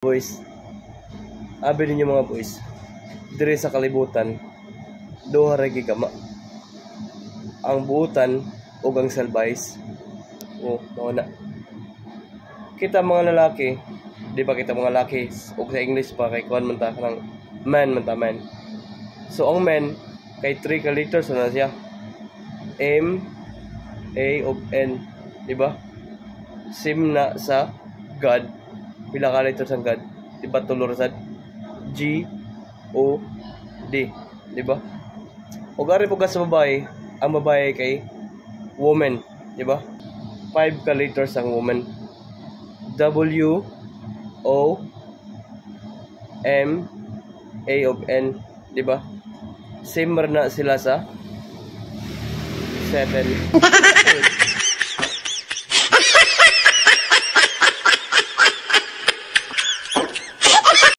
Boys, abi ninyo mga boys, dire sa kalibutan duha ra gigama ang buutan ug ang salbays. Mao na kita mga lalaki, di ba kita mga lalaki ug sa English pa kay kuan man ta kanang man man ta man. So ang man kay 3 ka letters na siya, M A ug N, di ba? Sim na sa God, pila ka letters ang God, di ba? Tulor sad G O D, di ba? Ug ari po ka sa babae, ang babae kay woman, di ba? 5 ka letters ang woman, W O M A of N, di ba? Same na sila sa 7.